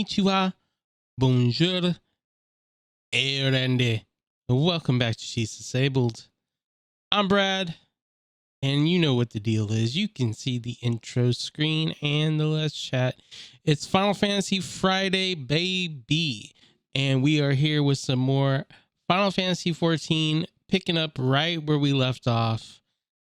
konnichiwa, bonjour, and welcome back to She's Disabled. I'm Brad, and you know what the deal is. You can see the intro screen and the Let's Chat. It's Final Fantasy Friday, baby, and we are here with some more Final Fantasy 14, picking up right where we left off.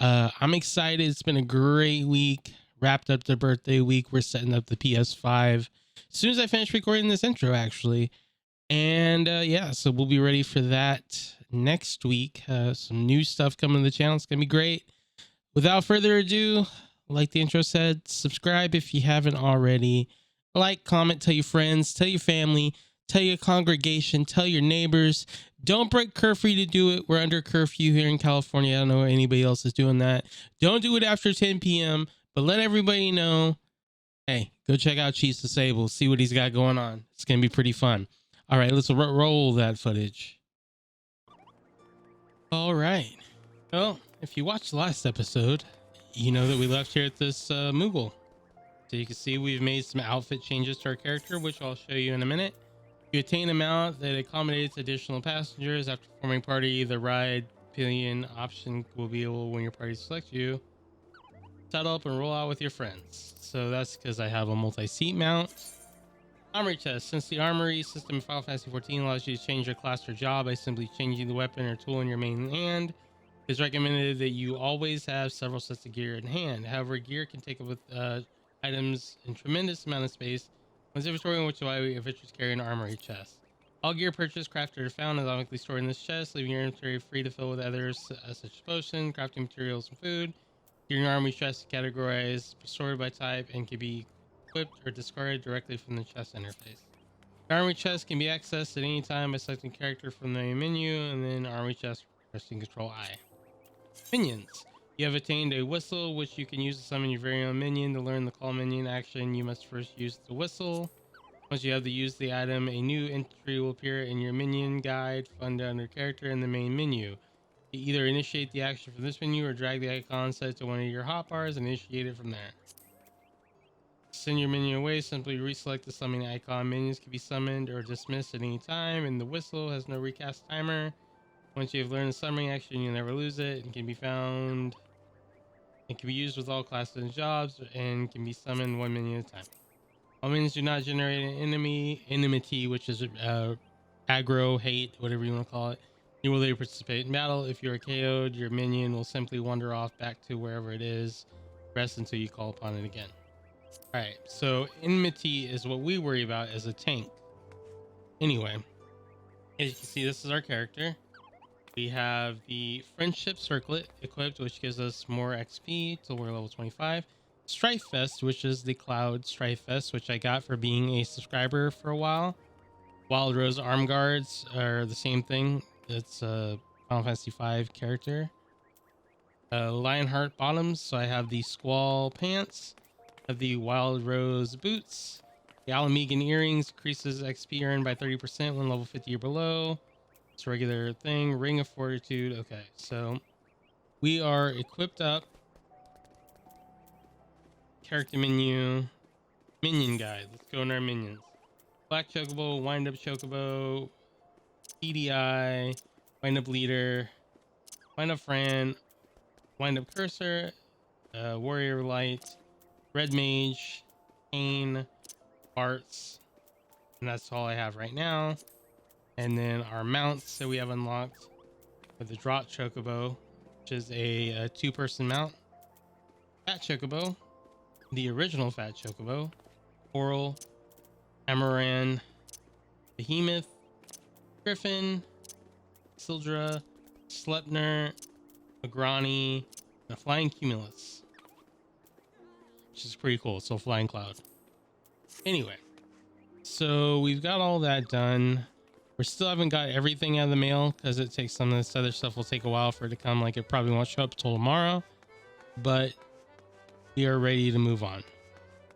I'm excited. It's been a great week. Wrapped up the birthday week. We're setting up the PS5 as soon as I finish recording this intro, actually. And yeah, so we'll be ready for that next week. Some new stuff coming to the channel. It's gonna be great. Without further ado, like the intro said, subscribe if you haven't already. Like, comment, tell your friends, tell your family, tell your congregation, tell your neighbors. Don't break curfew to do it. We're under curfew here in California. I don't know anybody else is doing that. Don't do it after 10 p.m. But let everybody know, hey, go check out She's Disabled. See what he's got going on. It's going to be pretty fun. All right, let's roll that footage. All right. Well, if you watched the last episode, you know that we left here at this Moogle. So you can see we've made some outfit changes to our character, which I'll show you in a minute. You attain a mount that accommodates additional passengers. After forming party, the ride pillion option will be able, when your party selects you, settle up and roll out with your friends. So that's because I have a multi-seat mount. Armory chest. Since the armory system in Final Fantasy 14 allows you to change your class or job by simply changing the weapon or tool in your main hand, it's recommended that you always have several sets of gear in hand. However, gear can take up items in tremendous amount of space. One's inventory, in which why we eventually carry an armory chest. All gear purchased, crafted, or found is automatically stored in this chest, leaving your inventory free to fill with others such as potions, crafting materials, and food. Gear in your armory chest is categorized, sorted by type, and can be equipped or discarded directly from the chest interface. The armory chest can be accessed at any time by selecting character from the main menu, and then armory chest pressing Control I. Minions. You have attained a whistle, which you can use to summon your very own minion. To learn the call minion action, you must first use the whistle. Once you have to use the item, a new entry will appear in your minion guide found under character in the main menu. You either initiate the action from this menu or drag the icon set to one of your hotbars and initiate it from there. Send your minion away, simply reselect the summoning icon. Minions can be summoned or dismissed at any time, and the whistle has no recast timer. Once you have learned the summoning action, you'll never lose it, and can be found. It can be used with all classes and jobs, and can be summoned one minion at a time. All minions do not generate an enmity, which is aggro, hate, whatever you want to call it. You will later participate in battle. If you are KO'd, your minion will simply wander off back to wherever it is, rest until you call upon it again. Alright, so enmity is what we worry about as a tank. Anyway, as you can see, this is our character. We have the Friendship Circlet equipped, which gives us more XP till we're level 25. Strife Vest, which is the Cloud Strife Vest, which I got for being a subscriber for a while. Wild Rose Arm Guards are the same thing. It's a Final Fantasy V character. Lionheart Bottoms, so I have the Squall Pants. Have the Wild Rose Boots. The Alamegan Earrings increases XP earned by 30% when level 50 or below. It's a regular thing. Ring of Fortitude. Okay, so we are equipped up. Character menu. Minion guide. Let's go in our minions. Black Chocobo, Wind Up Chocobo, PDI, Wind Up Leader, Wind Up Fran, Wind Up Cursor, Warrior Light, Red Mage, Kane, Bart's, and that's all I have right now. And then our mounts that we have unlocked with the Drop Chocobo, which is a two-person mount. Fat Chocobo, the original Fat Chocobo, Coral, Amaran, Behemoth, Griffin, Sildra, Sleipnir, Magrani, and a Flying Cumulus, which is pretty cool. So Flying Cloud. Anyway, so we've got all that done. We still haven't got everything out of the mail because it takes some of this other stuff will take a while for it to come. Like it probably won't show up till tomorrow, but we are ready to move on.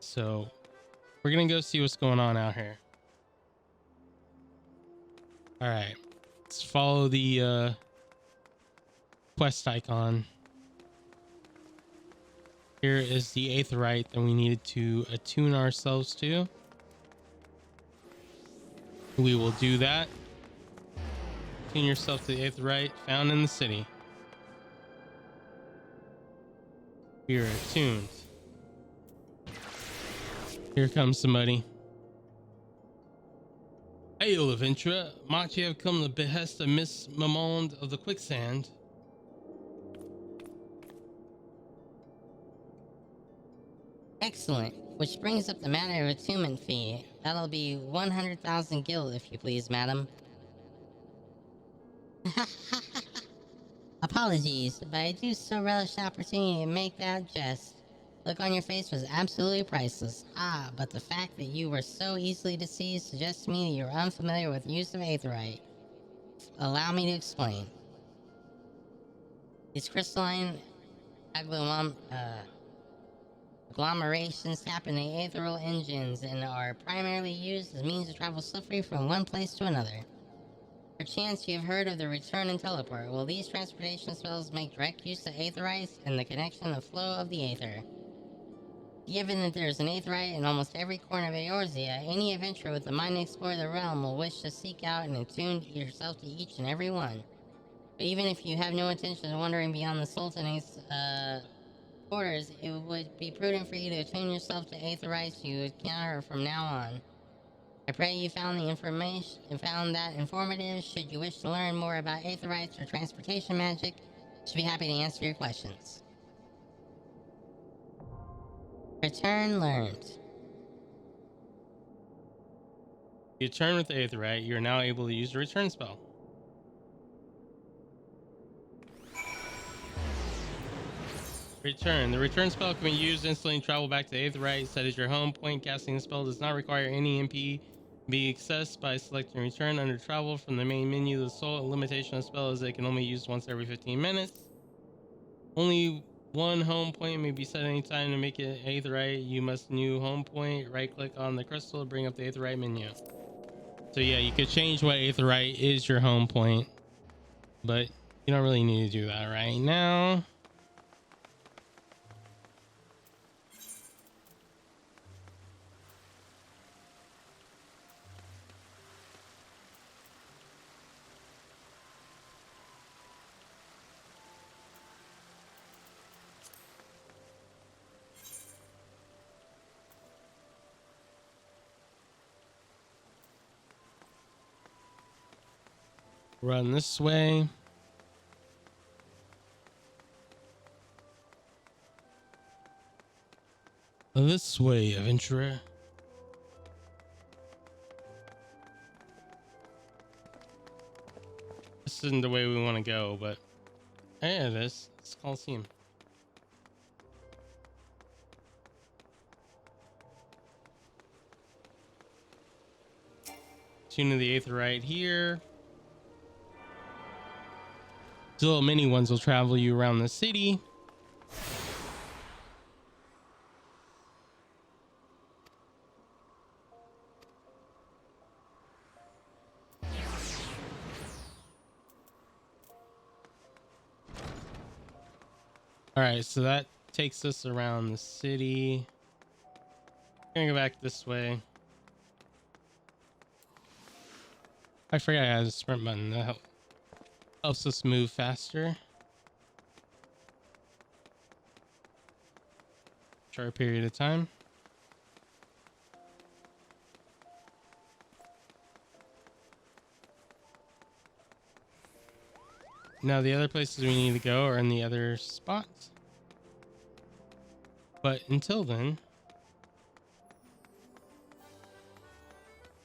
So we're gonna go see what's going on out here. All right, let's follow the quest icon. Here is the Aetheryte that we needed to attune ourselves to. We will do that. Tune yourself to the Aetherite found in the city. We are attuned. Here comes somebody. Hail, adventurer. Might you have come to the behest of Miss Mamonde of the Quicksand? Excellent. Which brings up the matter of attunement fee. That'll be 100,000 gil, if you please, madam. Apologies, but I do so relish the opportunity to make that jest. Look on your face was absolutely priceless. Ah, but the fact that you were so easily deceived suggests to me that you're unfamiliar with the use of aetherite. Allow me to explain. These crystalline agglomerations tap into ethereal engines and are primarily used as means to travel swiftly from one place to another. Perchance you have heard of the return and teleport. Well, these transportation spells make direct use of aetherites and the connection and flow of the aether. Given that there is an aetherite in almost every corner of Eorzea, any adventurer with the mind to explore the realm will wish to seek out and attune yourself to each and every one. But even if you have no intention of wandering beyond the Sultanate's borders, it would be prudent for you to attune yourself to aetherites you encounter from now on. I pray you found the information and found that informative. Should you wish to learn more about aetherites or transportation magic, I should be happy to answer your questions. Return learned. You turn with the Aetherite, you are now able to use the return spell. Return. The return spell can be used instantly and travel back to the Aetherite. Set as your home point. Casting the spell does not require any MP. Be accessed by selecting return under travel from the main menu. The sole limitation of the spell is that it can only be used once every 15 minutes. Only one home point may be set anytime. To make it Aetherite, you must new home point. Right click on the crystal to bring up the Aetherite menu. So yeah, you could change what Aetherite is your home point, but you don't really need to do that right now. Run this way. This way, adventurer. This isn't the way we want to go, but yeah, it is. It's Coliseum. Tune to the Aetherite here. These little mini ones will travel you around the city. All right, so that takes us around the city. Gonna go back this way. I forgot I had a sprint button. That helps us move faster. Short period of time. Now the other places we need to go are in the other spots. But until then,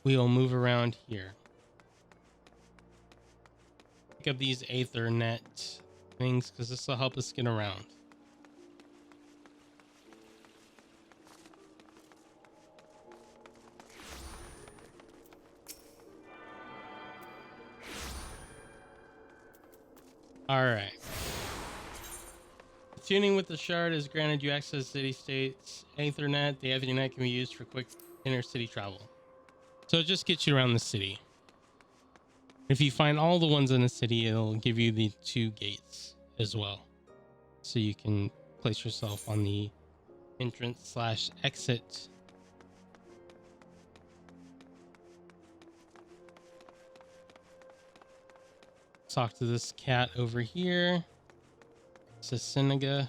we'll move around here. Pick up these Aethernet things because this will help us get around. All right. Tuning with the shard has granted you access to city-states Aethernet. The Aethernet can be used for quick inter-city travel. So it just gets you around the city. If you find all the ones in the city, it'll give you the 2 gates as well. So you can place yourself on the entrance/exit. talk to this cat over here. Sasinaga.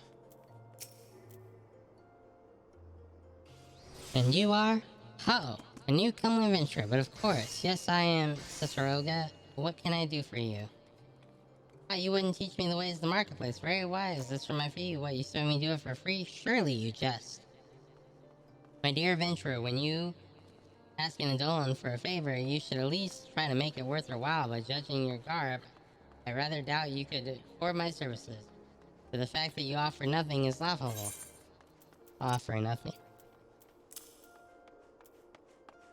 And you are? Oh, a newcomer adventurer, but of course, yes, I am Ciceroga. What can I do for you? Ah, you wouldn't teach me the ways of the marketplace. Very wise. That's for my fee. What, you saw me do it for free? Surely you jest. My dear adventurer, when you ask an Adolan for a favor, you should at least try to make it worth your while by judging your garb. I rather doubt you could afford my services. But the fact that you offer nothing is laughable. Offer nothing.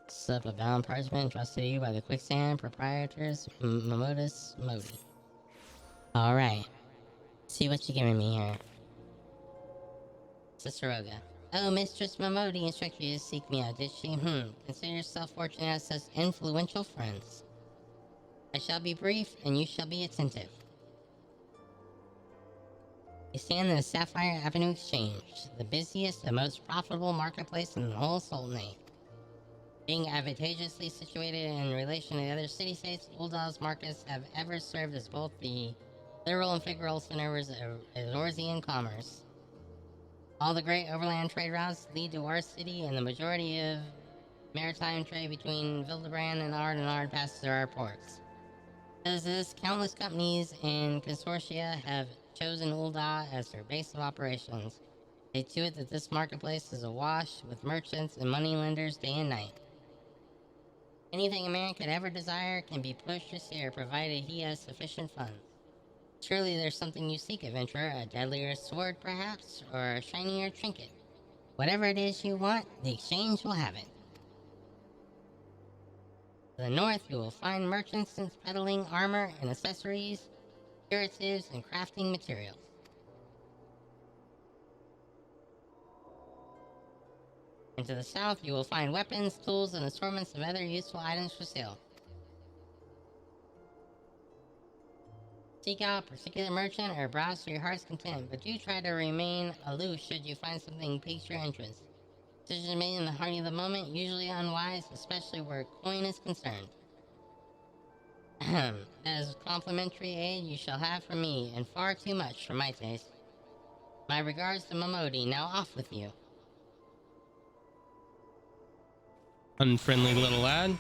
Slip of bound parchment trusted to you by the quicksand proprietors Modus Modi. Alright. See what you're giving me here. Ciceroga. Oh, Mistress Momodi instructed you to seek me out, did she? Consider yourself fortunate to have such influential friends. I shall be brief, and you shall be attentive. You stand in the Sapphire Avenue Exchange, the busiest and most profitable marketplace in the whole Sultanate. Being advantageously situated in relation to the other city-states, Uldal's markets have ever served as both the literal and figural centers of Azorzian commerce. All the great overland trade routes lead to our city, and the majority of maritime trade between Vildebrand and Ard passes through our ports. As this, countless companies and consortia have chosen Ulda as their base of operations. They to it that this marketplace is awash with merchants and moneylenders day and night. Anything a man could ever desire can be purchased here, provided he has sufficient funds. Surely there's something you seek, adventurer, a deadlier sword perhaps, or a shinier trinket. Whatever it is you want, the exchange will have it. To the north, you will find merchants peddling armor and accessories, curatives, and crafting materials. And to the south, you will find weapons, tools, and assortments of other useful items for sale. Seek out a particular merchant or browse to your heart's content, but do try to remain aloof should you find something piques your interest. Decisions made in the heart of the moment, usually unwise, especially where coin is concerned. As complimentary aid you shall have from me, and far too much for my taste. My regards to Momodi, now off with you. Unfriendly little lad.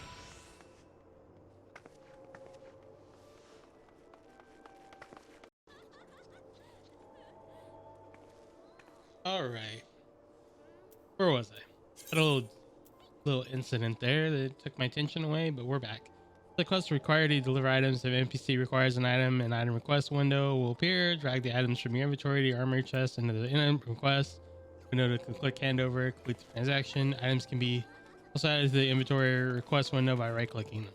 All right. Where was I? Had a little incident there that took my attention away, but we're back. The quest required to deliver items. If NPC requires an item request window will appear. Drag the items from your inventory to your armory chest into the item request window to click handover, complete the transaction. Items can be also added to the inventory request window by right-clicking them.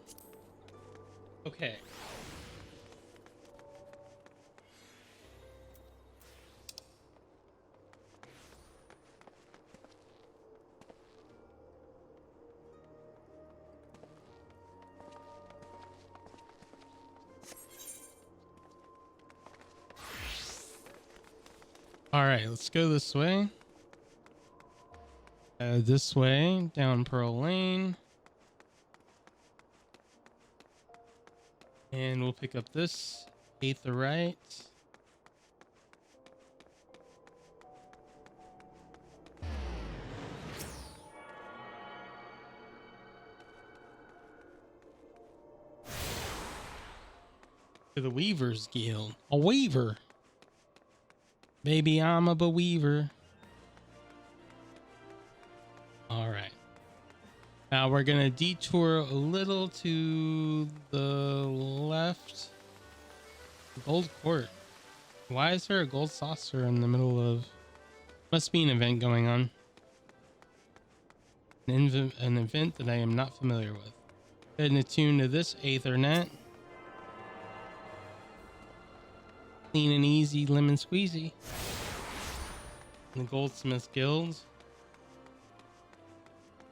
Okay. All right, let's go this way. This way, down Pearl Lane. And we'll pick up this Aetherite. To the Weaver's Guild. A weaver. Baby, I'm a beweaver. All right. Now we're going to detour a little to the left. Gold Court. Why is there a gold saucer in the middle of... Must be an event going on. An event that I am not familiar with. Go ahead and attune to this Aethernet. Clean and easy lemon squeezy. The Goldsmith Guild.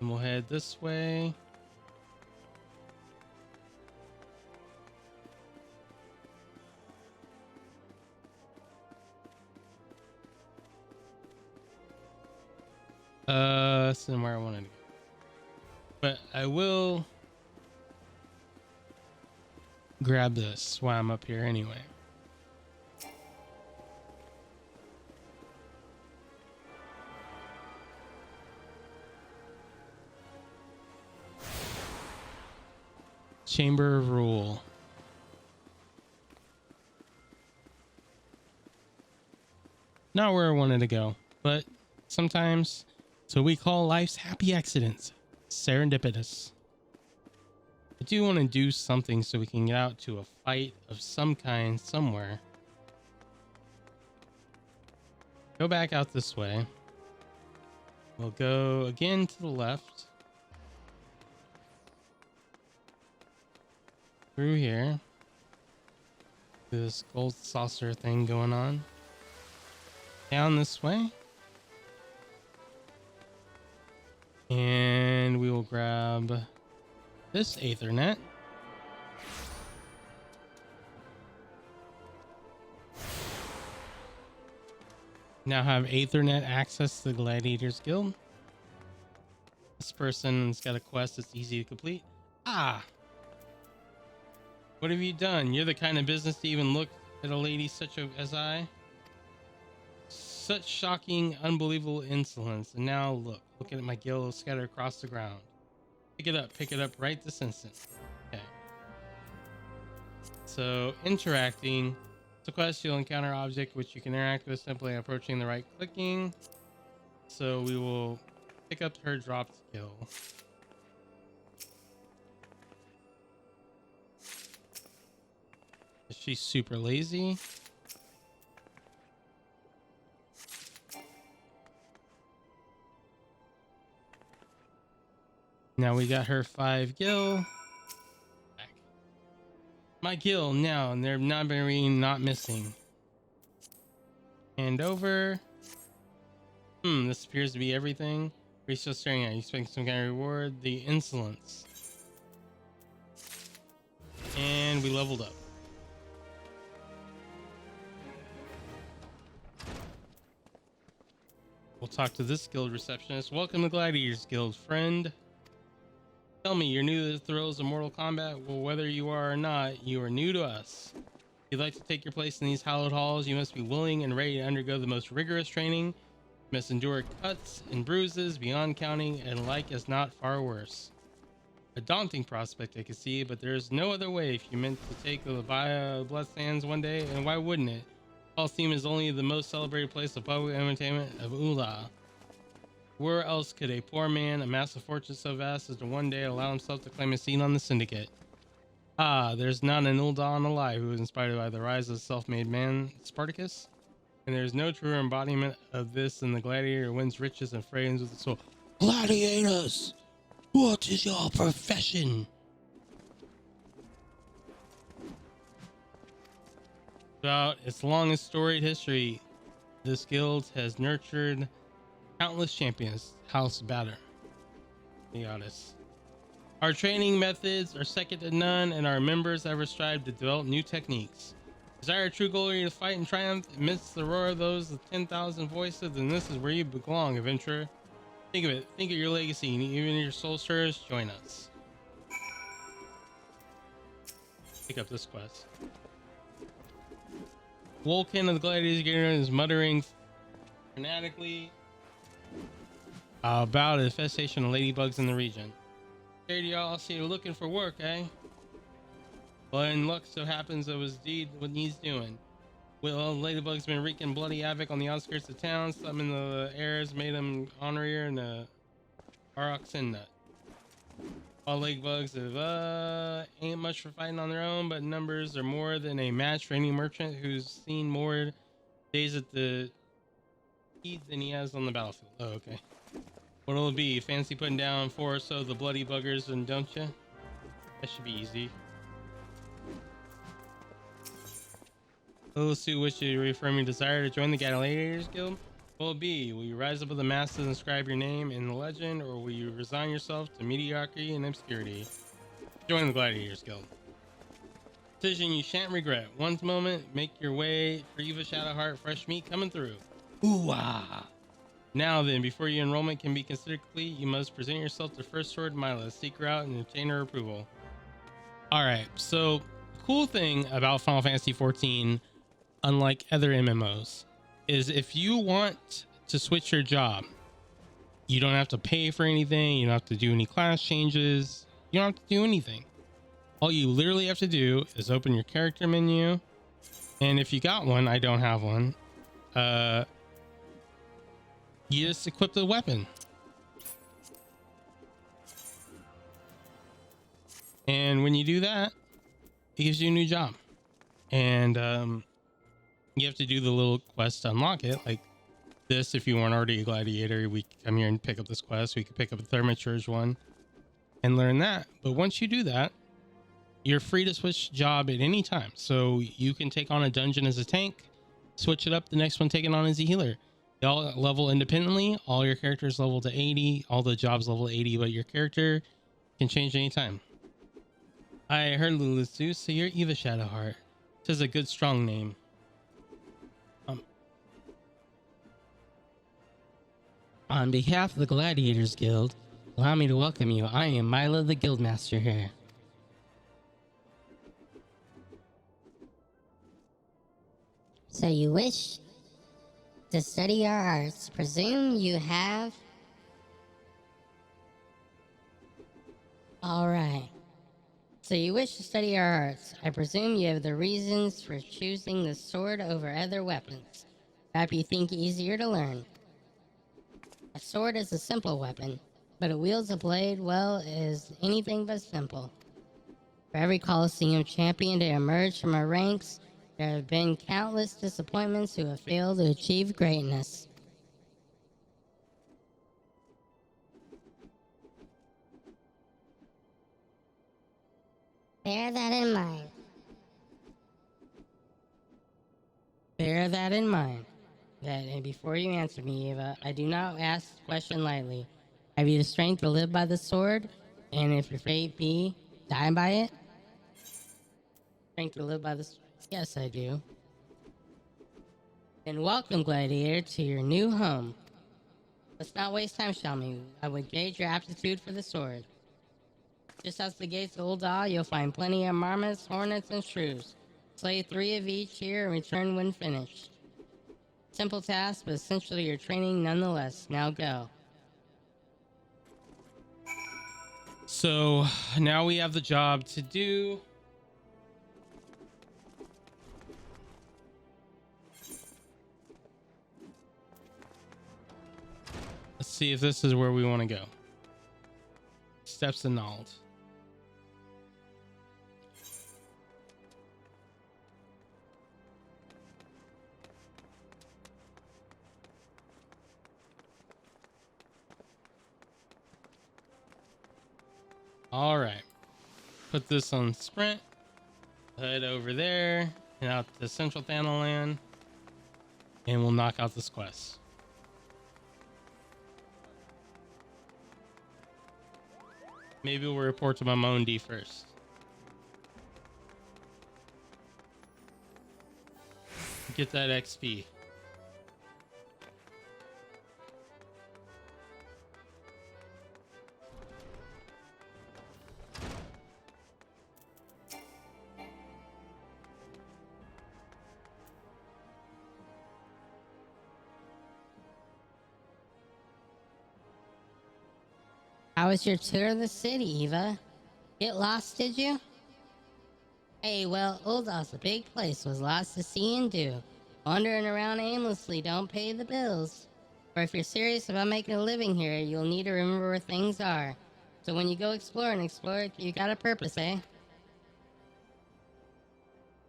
And we'll head this way. This isn't where I wanted to go. But I will grab this while I'm up here anyway. Chamber of Rule. Not where I wanted to go, but sometimes it's what we call life's happy accidents. Serendipitous. I do want to do something so we can get out to a fight of some kind somewhere. Go back out this way. We'll go again to the left. Through here. This gold saucer thing going on. Down this way. And we will grab this Aethernet. Now have Aethernet access to the Gladiators Guild. This person's got a quest that's easy to complete. Ah! What have you done? You're the kind of business to even look at a lady as I? Such shocking, unbelievable insolence. And now look at my guild scattered across the ground. Pick it up right this instant. Okay. So interacting. It's a quest, you'll encounter an object which you can interact with simply approaching the right clicking. So we will pick up her dropped skill. She's super lazy. Now we got her 5 gil. Back. My gil now, and they're not missing. Hand over. This appears to be everything. What are you still staring at? You expect some kind of reward? The insolence. And we leveled up. We'll talk to this guild receptionist. Welcome to Gladiators Guild, friend. Tell me, you're new to the thrills of Mortal Kombat? Well, whether you are or not, you are new to us. If you'd like to take your place in these hallowed halls, you must be willing and ready to undergo the most rigorous training. You must endure cuts and bruises beyond counting, and like as not far worse. A daunting prospect, I can see, but there's no other way if you meant to take the bloodstands one day, and why wouldn't it? Coliseum is only the most celebrated place of public entertainment of Ula. Where else could a poor man amass a fortune so vast as to one day allow himself to claim a seat on the syndicate? Ah, there's not an Uldan alive who was inspired by the rise of the self-made man, Spartacus. And there's no truer embodiment of this than the gladiator who wins riches and frames with the soul. Gladiators! What is your profession? Throughout its long and storied history, this guild has nurtured countless champions. House Batter. Be honest. Our training methods are second to none, and our members ever strive to develop new techniques. Desire true glory to fight and triumph amidst the roar of those with 10,000 voices, then this is where you belong, adventurer. Think of it. Think of your legacy, and even your soul stirs, join us. Pick up this quest. Wolkin of the Gladiators Guild is muttering fanatically about an infestation of ladybugs in the region. Here y'all see you're looking for work, eh? Well, in luck so happens it was indeed what needs doing. Well, ladybugs been wreaking bloody havoc on the outskirts of town. Some in the airs made them honorier and the Aroxin nut. All ladybugs ain't much for fighting on their own, but numbers are more than a match for any merchant who's seen more days at the heat than he has on the battlefield. Oh, okay. What'll it be? Fancy putting down 4 or so of the bloody buggers, and don't you? That should be easy. Let's see which you reaffirm your desire to join the Gladiators Guild. Will it be? Will you rise above the masses and inscribe your name in the legend, or will you resign yourself to mediocrity and obscurity? Join the Gladiators Guild. Decision you shan't regret. One moment, make your way for Eva Shadowheart, fresh meat coming through. Ooh ah! Now then, before your enrollment can be considered complete, you must present yourself to First Sword Mila, seek her out and obtain her approval. Alright, so cool thing about Final Fantasy 14, unlike other MMOs, is if you want to switch your job, you don't have to pay for anything. You don't have to do any class changes. You don't have to do anything. All you literally have to do is open your character menu. And if you got one, I don't have one. You just equip the weapon. And when you do that, it gives you a new job. And you have to do the little quest to unlock it. Like this, if you weren't already a gladiator, we come here and pick up this quest. We could pick up a thaumaturge one and learn that. But once you do that, you're free to switch job at any time. So you can take on a dungeon as a tank, switch it up, the next one take it on as a healer. They all level independently. All your characters level to 80. All the jobs level 80, but your character can change anytime. I heard Lulusu, so you're Eva Shadowheart. This is a good, strong name. On behalf of the Gladiators Guild, allow me to welcome you. I am Mila, the Guildmaster here. So you wish to study our arts. Presume you have... Alright. So you wish to study our arts. I presume you have the reasons for choosing the sword over other weapons. Perhaps you think easier to learn. A sword is a simple weapon, but it wields a blade well is anything but simple. For every Colosseum champion to emerge from our ranks, there have been countless disappointments who have failed to achieve greatness. Bear that in mind. Bear that in mind. And before you answer me, Eva, I do not ask the question lightly. Have you the strength to live by the sword? And if your fate be, die by it? Strength to live by the sword? Yes, I do. Then welcome, Gladiator, to your new home. Let's not waste time, shall we? I would gauge your aptitude for the sword. Just outside the gates of Old Isle, you'll find plenty of marmots, hornets, and shrews. Slay 3 of each here and return when finished. Simple task, but essentially your training nonetheless. Now go. So now we have the job to do. Let's see if this is where we want to go. Steps annulled. All right, put this on sprint, head over there and out to Central Thanalan, and we'll knock out this quest. Maybe we'll report to my Mondi first. Get that XP. How was your tour of the city, Eva? Get lost, did you? Hey, well, Old Isle's a big place, was lots to see and do. Wandering around aimlessly don't pay the bills. Or if you're serious about making a living here, you'll need to remember where things are. So when you go exploring, you got a purpose, eh?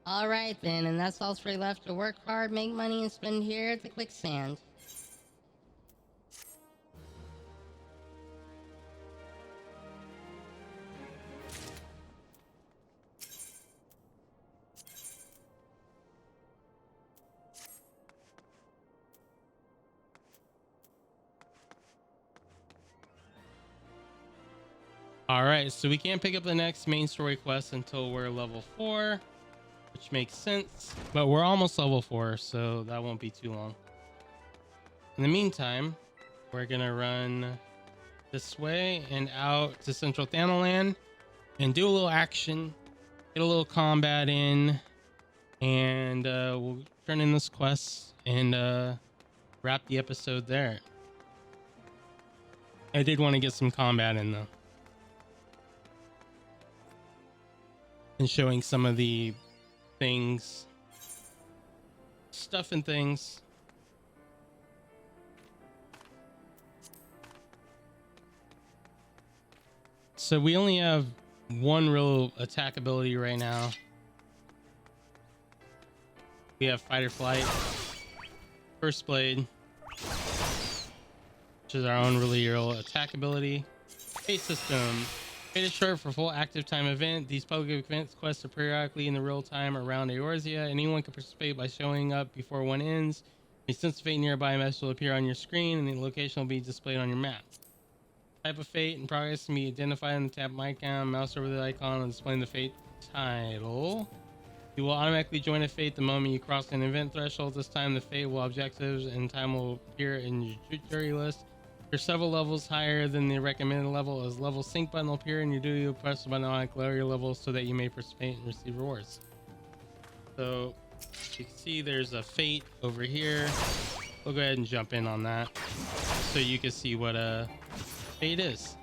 Alright then, and that's all three left: to work hard, make money, and spend here at the quicksand. All right, so we can't pick up the next main story quest until we're level 4, which makes sense, but we're almost level 4, so that won't be too long. In the meantime, we're gonna run this way and out to Central Thanalan and do a little action, get a little combat in, and we'll turn in this quest and wrap the episode there. I did want to get some combat in though, and showing some of the things, stuff and things. So we only have one real attack ability right now. We have Fight or Flight, First Blade, which is our own really real attack ability. Fate system. Fate is short for full active time event. These public events quests are periodically in the real time around Eorzea. Anyone can participate by showing up before one ends. A sense of fate nearby message will appear on your screen, and the location will be displayed on your map. Type of fate and progress can be identified in the tab icon. Mouse over the icon and displaying the fate title. You will automatically join a fate the moment you cross an event threshold. This time the fate will objectives and time will appear in your jury list. You're several levels higher than the recommended level. As level sync button will appear in your duty, you'll press the button on lower your level so that you may participate and receive rewards. So you can see there's a fate over here. We'll go ahead and jump in on that so you can see what fate is.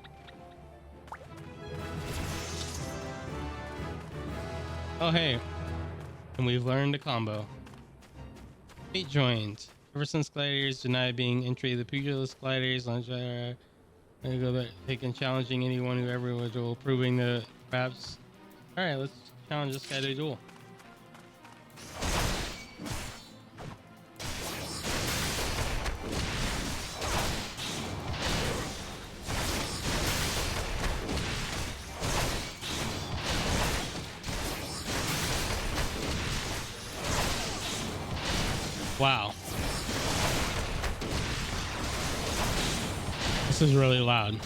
Oh hey, and we've learned a combo. Fate joined. Ever since gladiators denied being entry to the pugilist gladiators, they can challenging anyone who ever was duel, proving the perhaps. All right, let's challenge this guy to a duel. Wow. This is really loud.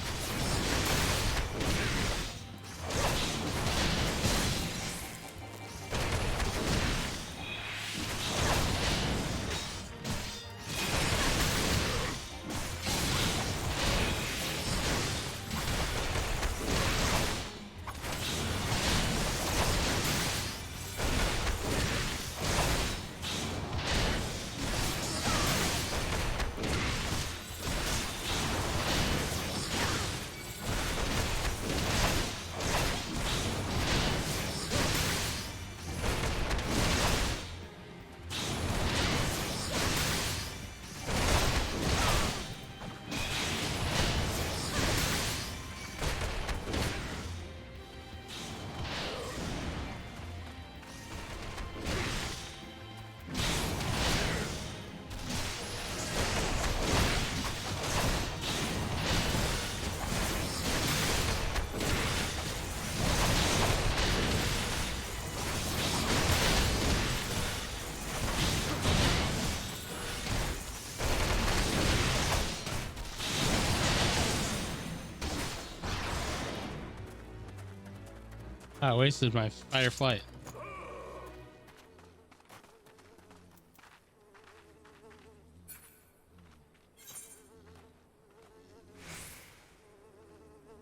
I wasted my fight or flight.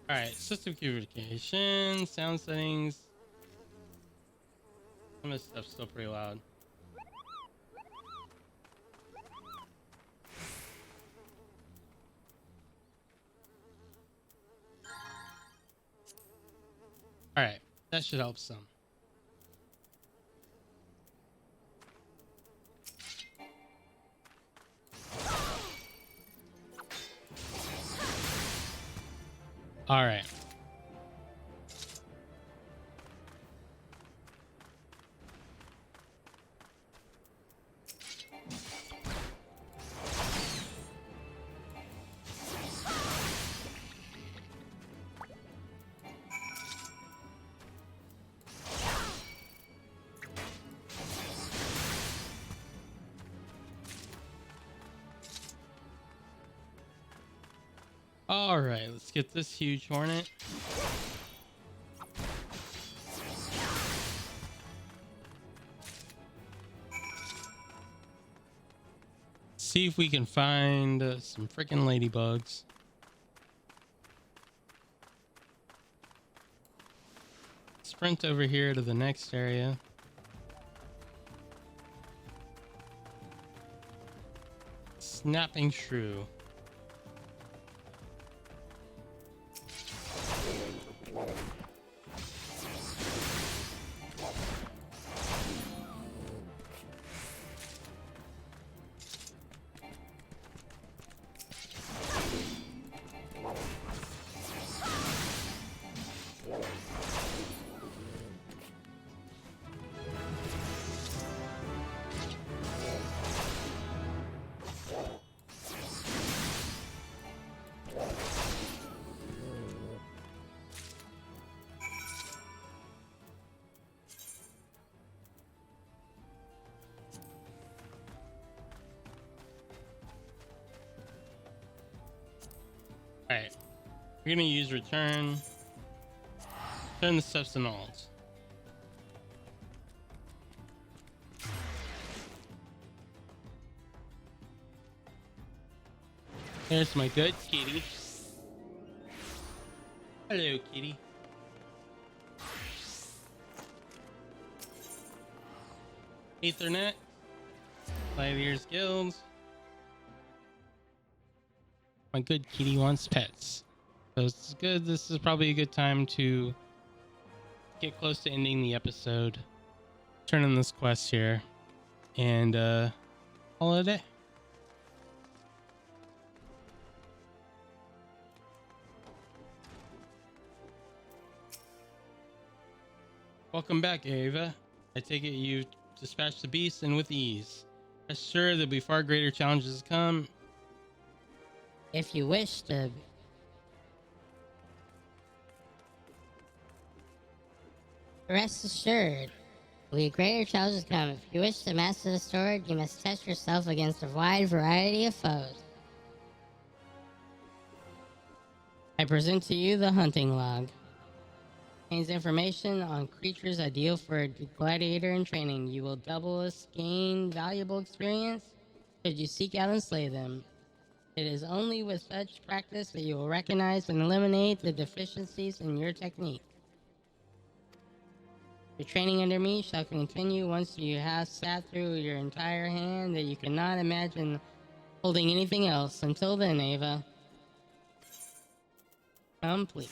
Alright, system communication, sound settings. Some of this stuff's still pretty loud. Alright, that should help some. Alright. All right, let's get this huge hornet. See if we can find some freaking ladybugs. Sprint over here to the next area. Snapping shrew. Alright. We're gonna use return. Turn the steps to alt. There's my good kitty. Hello, kitty. Ethernet. Gladiator Guild. My good kitty wants pets. So it's good. This is probably a good time to get close to ending the episode. Turn in this quest here. And call it a day. Welcome back, Ava. I take it you dispatched the beast and with ease. Rest assured there'll be far greater challenges to come. If you wish to... Rest assured, will be greater challenges come. If you wish to master the sword, you must test yourself against a wide variety of foes. I present to you the hunting log. Contains information on creatures ideal for gladiator in training. You will doubtless gain valuable experience should you seek out and slay them. It is only with such practice that you will recognize and eliminate the deficiencies in your technique. Your training under me shall continue once you have sat through your entire hand that you cannot imagine holding anything else. Until then, Ava. Complete.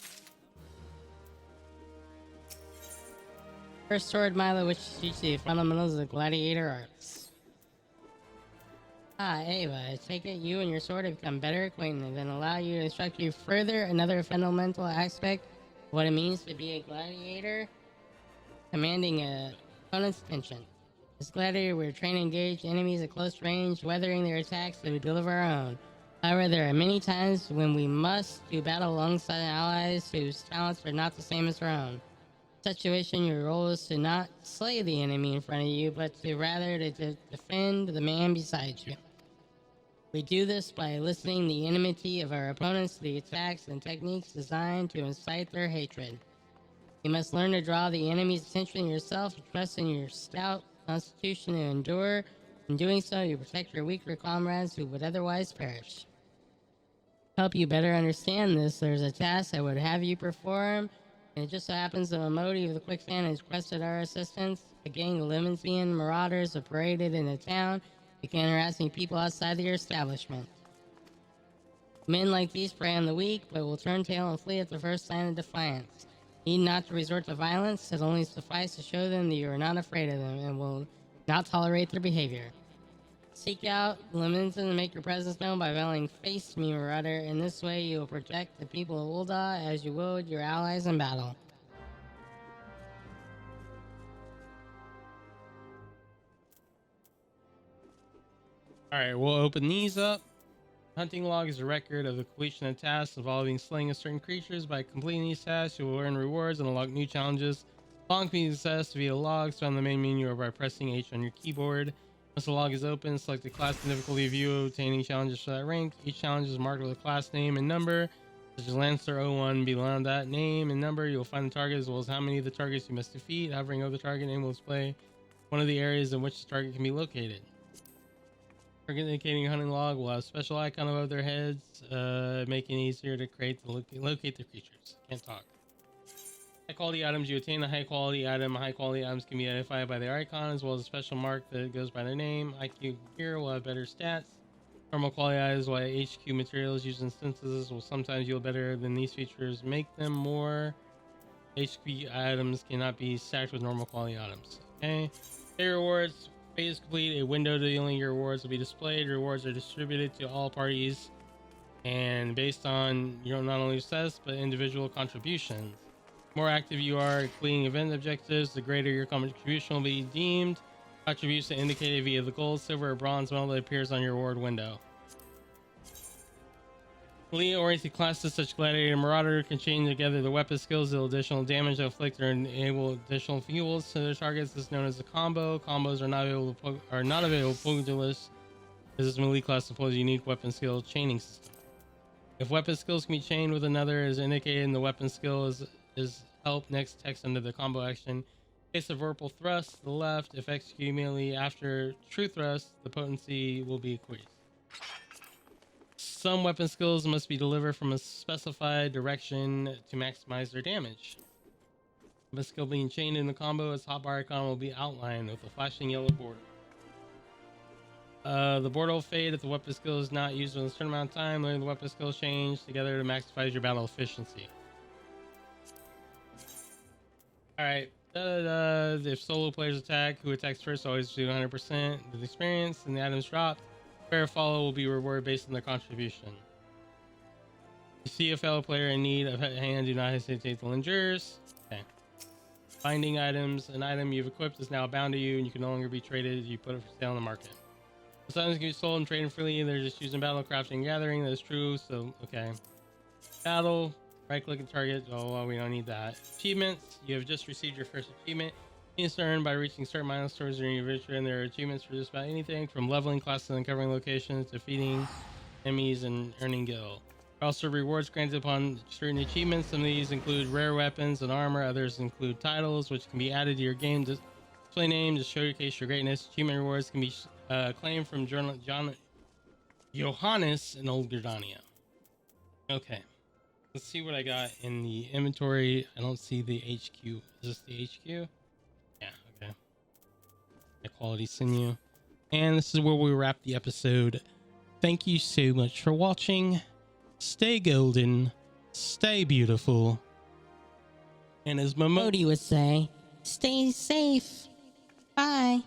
First sword Milo, which teaches you the fundamentals of the gladiator arts. Ah, Ava, I take it you and your sword have become better acquainted and allow you to instruct you further another fundamental aspect of what it means to be a gladiator, commanding a opponent's attention. As gladiator, we're trained to engage enemies at close range, weathering their attacks so we deliver our own. However, there are many times when we must do battle alongside allies whose talents are not the same as our own. Situation, your role is to not slay the enemy in front of you, but to rather to defend the man beside you. We do this by eliciting the enmity of our opponents to the attacks and techniques designed to incite their hatred. You must learn to draw the enemy's attention to yourself, trust in your stout constitution to endure. In doing so, you protect your weaker comrades who would otherwise perish. To help you better understand this, there's a task I would have you perform. And it just so happens that Modi of the Quicksand has requested our assistance. A gang of Lemonsbian marauders have paraded into town, began harassing people outside of your establishment. Men like these prey on the weak, but will turn tail and flee at the first sign of defiance. Need not to resort to violence, it only suffices to show them that you are not afraid of them and will not tolerate their behavior. Seek out Lemons and make your presence known by yelling, "Face me, Marauder." In this way, you will protect the people of Ul'dah as you would your allies in battle. Alright, we'll open these up. Hunting log is a record of the completion of tasks involving slaying of certain creatures. By completing these tasks, you will earn rewards and unlock new challenges. Log can be accessed via logs found in the main menu or by pressing H on your keyboard. Once the log is open, select the class and difficulty view, obtaining challenges for that rank. Each challenge is marked with a class name and number, such as Lancer 01. Below that name and number, you'll find the target as well as how many of the targets you must defeat. Hovering over the target name will display one of the areas in which the target can be located. Target indicating hunting log will have a special icon above their heads, making it easier to locate the creatures. Can't talk. High quality items. You attain a high quality item. High quality items can be identified by their icon as well as a special mark that goes by their name. IQ gear will have better stats. Normal quality items, while HQ materials used in synthesis will sometimes yield better than these features. Make them more. HQ items cannot be stacked with normal quality items. Okay. Pay rewards. Phase complete. A window dealing your rewards will be displayed. Rewards are distributed to all parties and based on your not only success but individual contributions. The more active you are completing event objectives, the greater your contribution will be deemed. Contribution indicated via the gold, silver, or bronze medal that appears on your reward window. Elite-oriented classes such as Gladiator and Marauder can chain together the weapon skills, deal additional damage, inflict, or enable additional fuels to their targets. This is known as a combo. Combos are not available Pugilist. This is an elite class employs a unique weapon skill chaining system. If weapon skills can be chained with another, as indicated in the weapon skill is help next text under the combo action. In case of verbal thrust to the left, if executed immediately after true thrust, the potency will be increased. Some weapon skills must be delivered from a specified direction to maximize their damage. Weapon skill being chained in the combo, its hotbar icon will be outlined with a flashing yellow border. The border will fade if the weapon skill is not used within a certain amount of time. Learn the weapon skill change together to maximize your battle efficiency. Alright. If solo players attack, who attacks first always do 100% of the experience, and the items dropped. Fair follow will be rewarded based on their contribution. If you see a fellow player in need of a hand, do not hesitate to lend yours. Okay. Binding items. An item you've equipped is now bound to you and you can no longer be traded. You put it for sale on the market. Those items can be sold and traded freely. They're just used in battle, crafting, and gathering. That is true. So, okay. Battle. Right click and target. Oh, well, we don't need that. Achievements. You have just received your first achievement. It's earned by reaching certain milestones during your adventure, and there are achievements for just about anything from leveling classes and covering locations, defeating enemies, and earning gil. Also, rewards granted upon certain achievements. Some of these include rare weapons and armor. Others include titles, which can be added to your game display name to showcase your greatness. Achievement rewards can be claimed from Johannes in Old Gridania. Okay. Let's see what I got in the inventory. I don't see the HQ. Is this the HQ? Yeah, okay. High quality sinew. And this is where we wrap the episode. Thank you so much for watching. Stay golden. Stay beautiful. And as Modi would say, stay safe. Bye.